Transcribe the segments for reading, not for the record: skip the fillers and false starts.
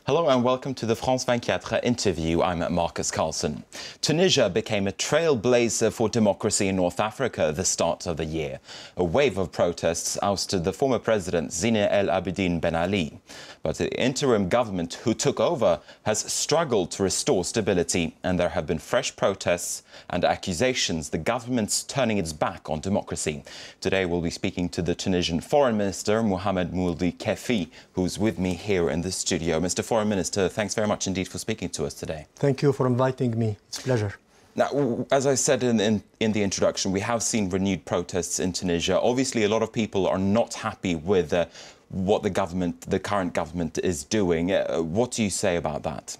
Hello and welcome to the France 24 interview. I'm Marcus Carlson. Tunisia became a trailblazer for democracy in North Africa at the start of the year. A wave of protests ousted the former president Zine El Abidine Ben Ali. But the interim government who took over has struggled to restore stability, and there have been fresh protests and accusations the government's turning its back on democracy. Today we'll be speaking to the Tunisian Foreign Minister Mohamed Mouldi Kefi, who's with me here in the studio. Mr. Foreign Minister, thanks very much indeed for speaking to us today. Thank you for inviting me. It's a pleasure. Now, as I said in the introduction, we have seen renewed protests in Tunisia. Obviously, a lot of people are not happy with what the current government is doing. What do you say about that?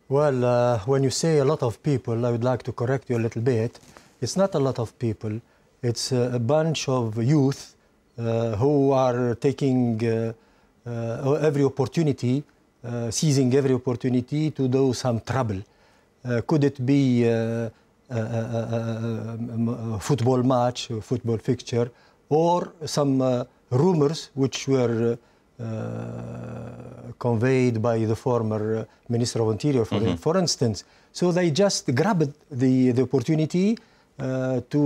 Well, when you say a lot of people, I would like to correct you a little bit. It's not a lot of people. It's a bunch of youth who are taking every opportunity, seizing every opportunity to do some trouble. Could it be a football match, a football fixture, or some rumors which were conveyed by the former Minister of Interior, for instance. So they just grabbed the opportunity to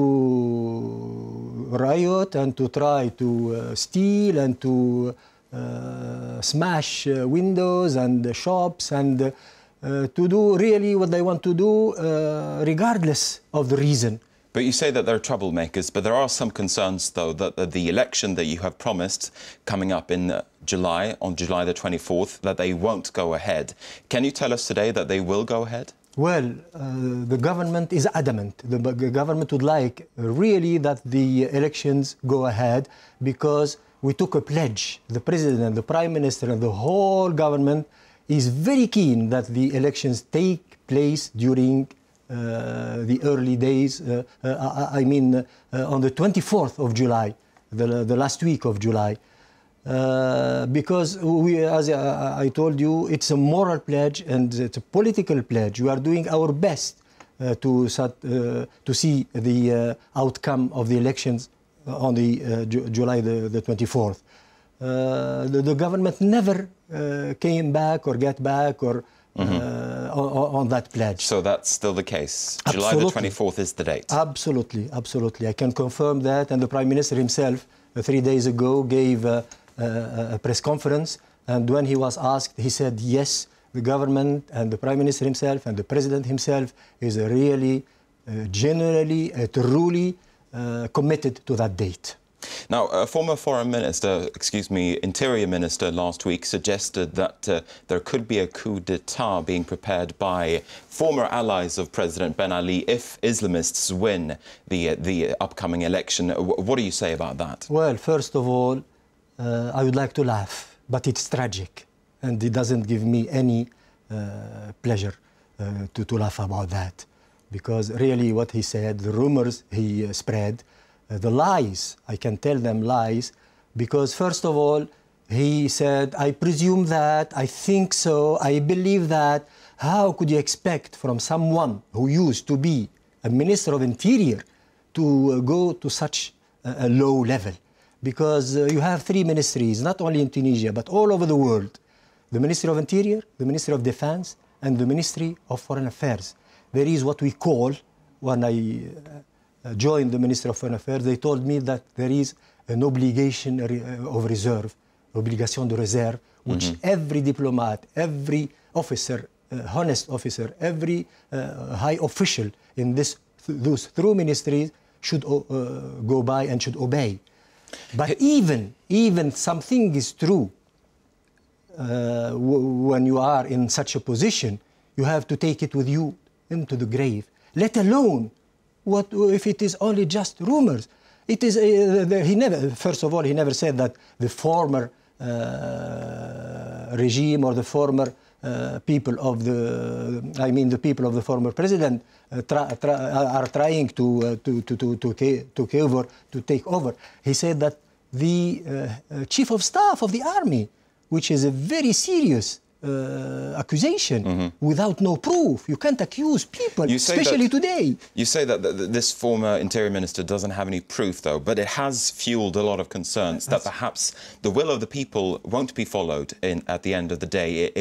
riot and to try to steal and to smash windows and shops and to do really what they want to do, regardless of the reason. But you say that they're troublemakers, but there are some concerns, though, that the election that you have promised coming up in July, on July the 24th, that they won't go ahead. Can you tell us today that they will go ahead? Well, the government is adamant. The government would like really that the elections go ahead because we took a pledge. The President, the Prime Minister and the whole government is very keen that the elections take place during the early days, on the 24th of July, the last week of July. Because we, as I told you, it's a moral pledge and it's a political pledge. We are doing our best to see the outcome of the elections on the July the 24th. The government never came back or get back or on that pledge. So that's still the case? Absolutely. July the 24th is the date? Absolutely, absolutely. I can confirm that, and the Prime Minister himself 3 days ago gave a press conference, and when he was asked, he said yes, the government and the Prime Minister himself and the President himself is really, generally, truly committed to that date. Now, a former Interior Minister last week suggested that there could be a coup d'etat being prepared by former allies of President Ben Ali if Islamists win the upcoming election. What do you say about that? Well, first of all, I would like to laugh, but it's tragic, and it doesn't give me any pleasure to laugh about that, because really what he said, the rumors he spread, the lies, I can tell them lies, because first of all, he said, I presume that, I think so, I believe that. How could you expect from someone who used to be a Minister of Interior to go to such a low level? Because you have 3 ministries, not only in Tunisia, but all over the world. The Ministry of Interior, the Ministry of Defense, and the Ministry of Foreign Affairs. There is what we call, when I joined the Ministry of Foreign Affairs, they told me that there is an obligation of reserve, obligation de réserve, which every diplomat, every officer, honest officer, every high official in those 3 ministries should go by and should obey. But even something is true, when you are in such a position, you have to take it with you into the grave, let alone what if it is only just rumors. It is first of all, he never said that the former regime or the former people of the people of the former president are trying to take over. He said that the chief of staff of the army, which is a very serious accusation without no proof. You can't accuse people, especially today. You say that this former Interior Minister doesn't have any proof, though, but it has fueled a lot of concerns that perhaps the will of the people won't be followed at the end of the day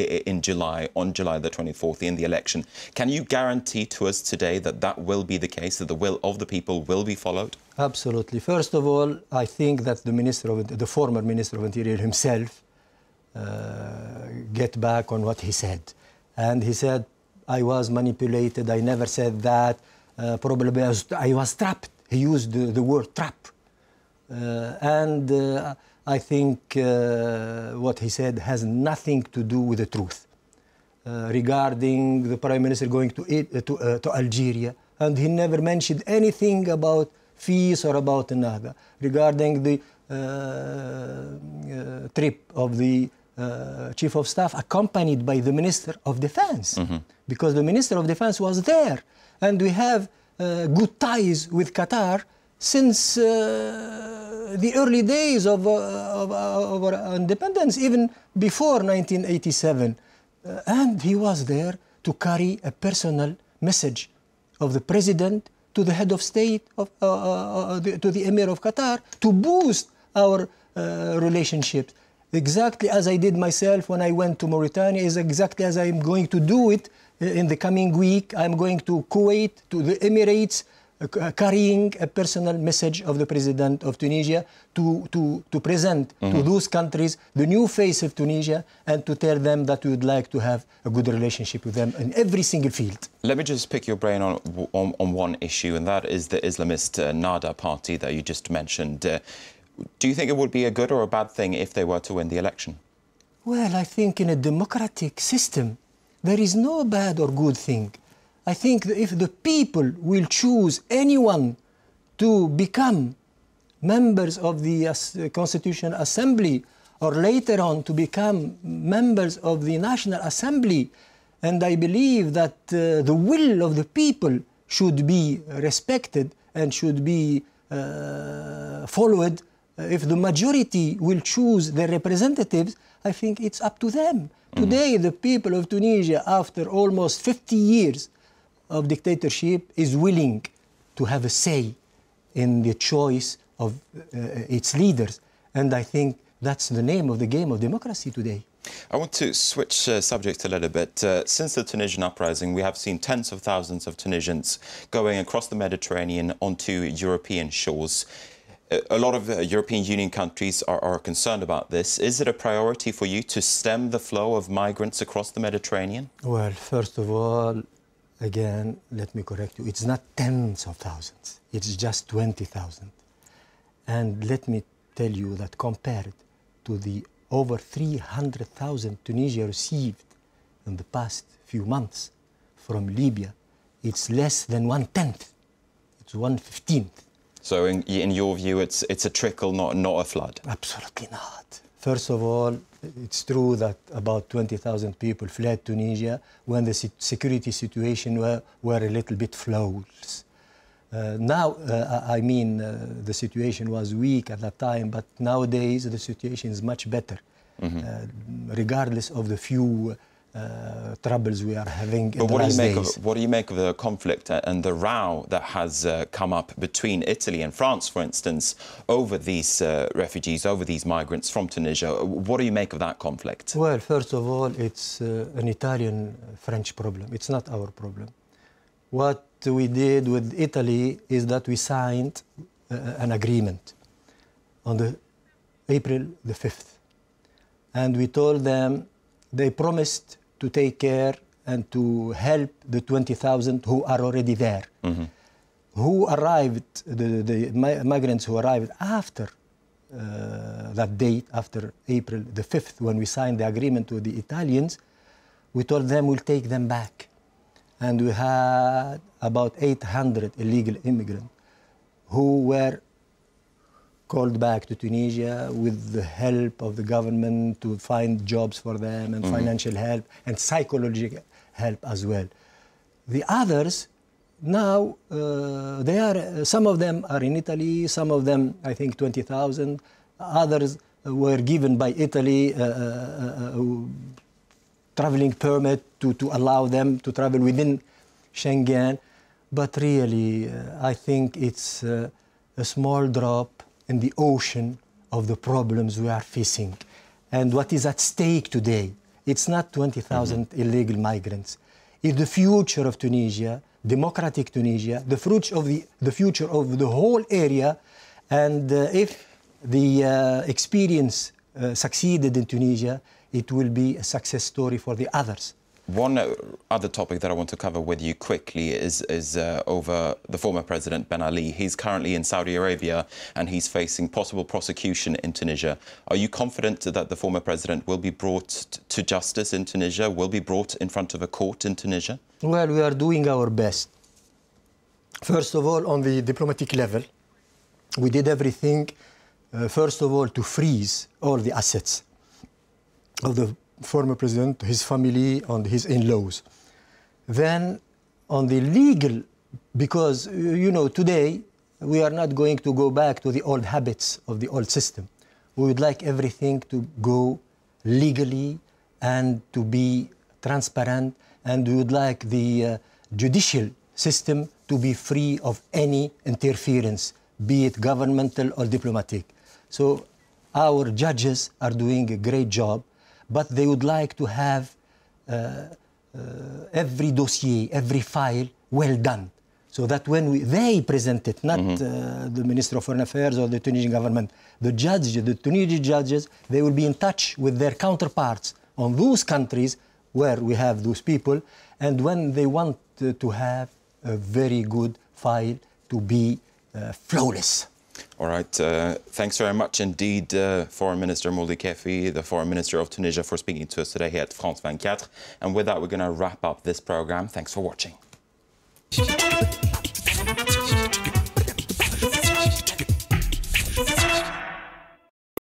on July the 24th, in the election. Can you guarantee to us today that that will be the case, that the will of the people will be followed? Absolutely. First of all, I think that the former Minister of Interior himself get back on what he said. And he said, I was manipulated, I never said that, probably I was trapped. He used the word trap. I think what he said has nothing to do with the truth. Regarding the Prime Minister going to Algeria, and he never mentioned anything about fees or about another. Regarding the trip of the Chief of Staff accompanied by the Minister of Defense, because the Minister of Defense was there. And we have good ties with Qatar since the early days of our independence, even before 1987. And he was there to carry a personal message of the President to the head of state, to the Emir of Qatar, to boost our relationships. Exactly as I did myself when I went to Mauritania, is exactly as I'm going to do it in the coming week. I'm going to Kuwait, to the Emirates, carrying a personal message of the President of Tunisia to present to those countries the new face of Tunisia, and to tell them that we would like to have a good relationship with them in every single field. Let me just pick your brain on one issue, and that is the Islamist Nada party that you just mentioned. Do you think it would be a good or a bad thing if they were to win the election? Well, I think in a democratic system, there is no bad or good thing. I think that if the people will choose anyone to become members of the Constitutional Assembly, or later on to become members of the National Assembly, and I believe that the will of the people should be respected and should be followed. If the majority will choose their representatives, I think it's up to them. Today, the people of Tunisia, after almost 50 years of dictatorship, is willing to have a say in the choice of its leaders. And I think that's the name of the game of democracy today. I want to switch subjects a little bit. Since the Tunisian uprising, we have seen tens of thousands of Tunisians going across the Mediterranean onto European shores. A lot of European Union countries are concerned about this. Is it a priority for you to stem the flow of migrants across the Mediterranean? Well, first of all, again, let me correct you. It's not tens of thousands. It's just 20,000. And let me tell you that compared to the over 300,000 Tunisia received in the past few months from Libya, it's less than 1/10. It's 1/15. So in your view, it's a trickle, not a flood? Absolutely not. First of all, it's true that about 20,000 people fled Tunisia when the security situation were a little bit flawless. Now, the situation was weak at that time, but nowadays the situation is much better, regardless of the few troubles we are having in the last days. What do you make of the conflict and the row that has come up between Italy and France, for instance, over these refugees, over these migrants from Tunisia? What do you make of that conflict? Well, first of all, it's an Italian-French problem. It's not our problem. What we did with Italy is that we signed an agreement on April the 5th. And we told them, they promised to take care and to help the 20,000 who are already there. Who arrived, the migrants who arrived after that date, after April the 5th, when we signed the agreement with the Italians, we told them we'll take them back. And we had about 800 illegal immigrants who were called back to Tunisia with the help of the government to find jobs for them and financial help and psychological help as well. The others now, some of them are in Italy, some of them, I think 20,000. Others were given by Italy traveling permit to allow them to travel within Schengen. But really, I think it's a small drop in the ocean of the problems we are facing. And what is at stake today, it's not 20,000 illegal migrants. It's the future of Tunisia, democratic Tunisia, the future of the whole area. And if the experience succeeded in Tunisia, it will be a success story for the others. One other topic that I want to cover with you quickly is over the former President Ben Ali. He's currently in Saudi Arabia and he's facing possible prosecution in Tunisia. Are you confident that the former president will be brought to justice in Tunisia, will be brought in front of a court in Tunisia? Well, we are doing our best. First of all, on the diplomatic level, we did everything, first of all, to freeze all the assets of the former president, his family, and his in-laws. Then on the legal, because, you know, today we are not going to go back to the old habits of the old system. We would like everything to go legally and to be transparent, and we would like the judicial system to be free of any interference, be it governmental or diplomatic. So our judges are doing a great job, but they would like to have every dossier, every file well done, so that when they present it, not the Minister of Foreign Affairs or the Tunisian government, the Tunisian judges, they will be in touch with their counterparts on those countries where we have those people, and when they want to have a very good file to be flawless. All right. Thanks very much indeed, Foreign Minister Mouldi Kefi, the Foreign Minister of Tunisia, for speaking to us today here at France 24. And with that, we're going to wrap up this program. Thanks for watching.